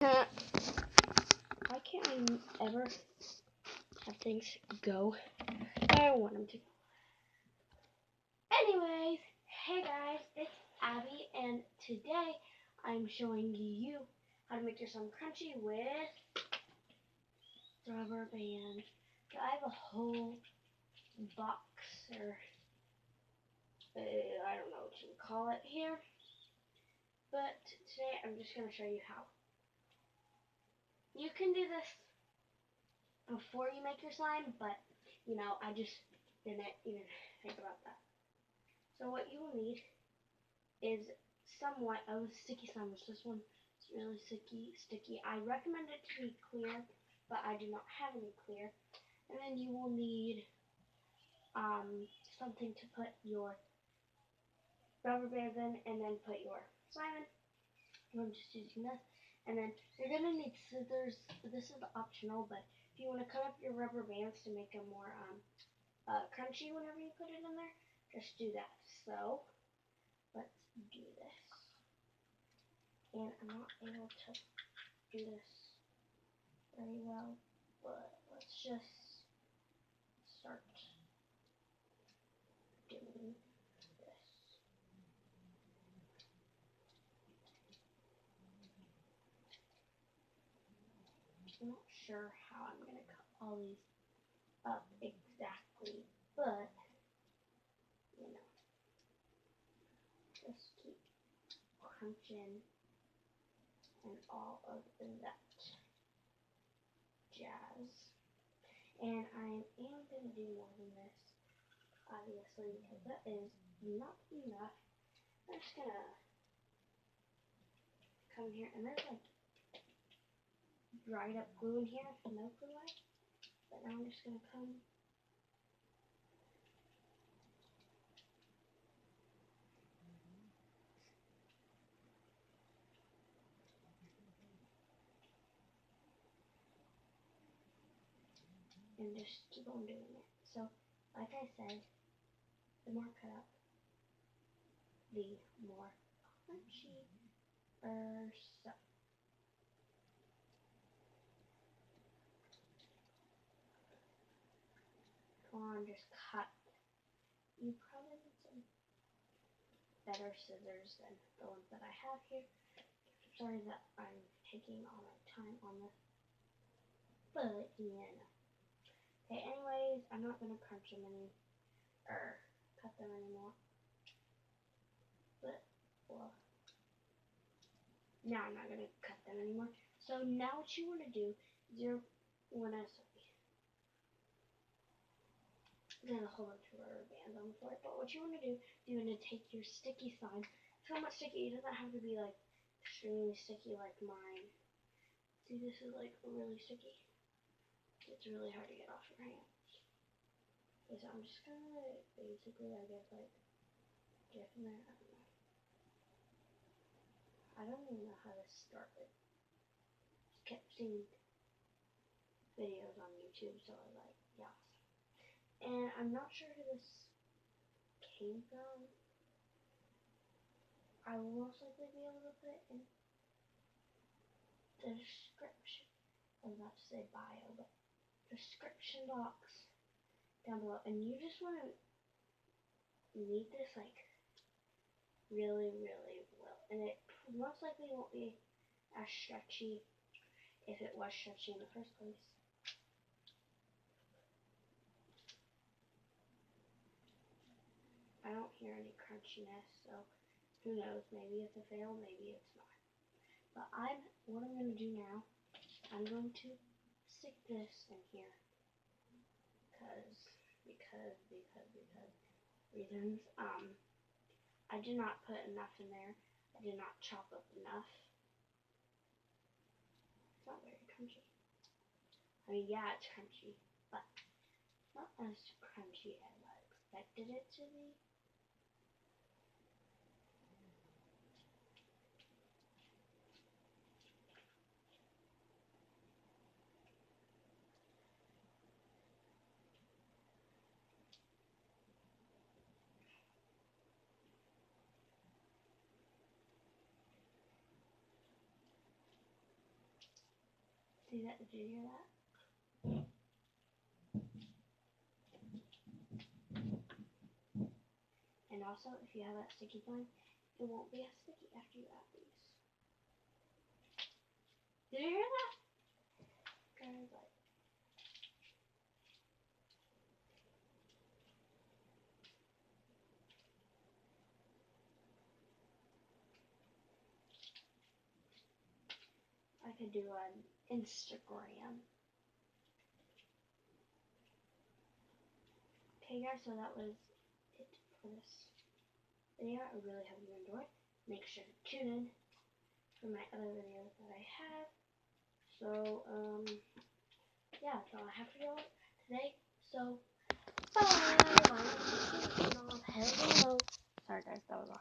Why can't I ever have things go? I don't want them to. Anyways, hey guys, it's Abby, and today I'm showing you how to make your slime crunchy with rubber bands. So I have a whole box, or I don't know what you would call it here, but today I'm just going to show you how. You can do this before you make your slime, but I just didn't even think about that. So what you will need is somewhat of sticky slime, which this one is really sticky. I recommend it to be clear, but I do not have any clear. And then you will need something to put your rubber bands in, and then put your slime in. I'm just using this. And then you're going to need scissors. This is optional, but if you want to cut up your rubber bands to make them more crunchy whenever you put it in there, just do that. So let's do this. And I'm not able to do this very well, but let's just start doing this. I'm not sure how I'm going to cut all these up exactly, but, just keep crunching and all of that jazz. And I am going to do more than this, obviously, because that is not enough. I'm just going to come here, and there's like dried up glue in here, no glue light. But now I'm just going to come and just keep on doing it. So, like I said, the more cut up, the more crunchy. So, come on, just cut. You probably need some better scissors than the ones that I have here. Sorry that I'm taking all my time on this, but Okay, anyways, I'm not gonna crunch them or cut them anymore. But well, now I'm not gonna cut them anymore. So now what you want to do is you're wanna there's a whole bunch of rubber bands on the floor. But what you want to do, you want to take your sticky slime. So much sticky, it doesn't have to be like extremely sticky like mine. See, this is like really sticky. It's really hard to get off your hands. Okay, so I'm just gonna basically, I guess, like get in there. I don't even know how to start it. Just kept seeing videos on YouTube, so I was like, yeah. And I'm not sure who this came from. I will most likely be able to put it in the description. I was about to say bio, but description box down below. And you just want to knead this like really, really well. And it most likely won't be as stretchy if it was stretchy in the first place. I don't hear any crunchiness, so who knows? Maybe it's a fail, maybe it's not. But what I'm going to do now, I'm going to stick this in here because reasons. I did not put enough in there. I did not chop up enough. It's not very crunchy. I mean, yeah, it's crunchy, but not as crunchy as I expected it to be. See that? Did you hear that? And also, if you have that sticky going, it won't be as sticky after you add these. Did you hear that? Guys, like, I could do an Instagram. Okay guys, so that was it for this video. I really hope you enjoyed. Make sure to tune in for my other videos that I have. So, yeah, that's all I have for you today. So, bye! My name is Hello. Sorry guys, that was awkward.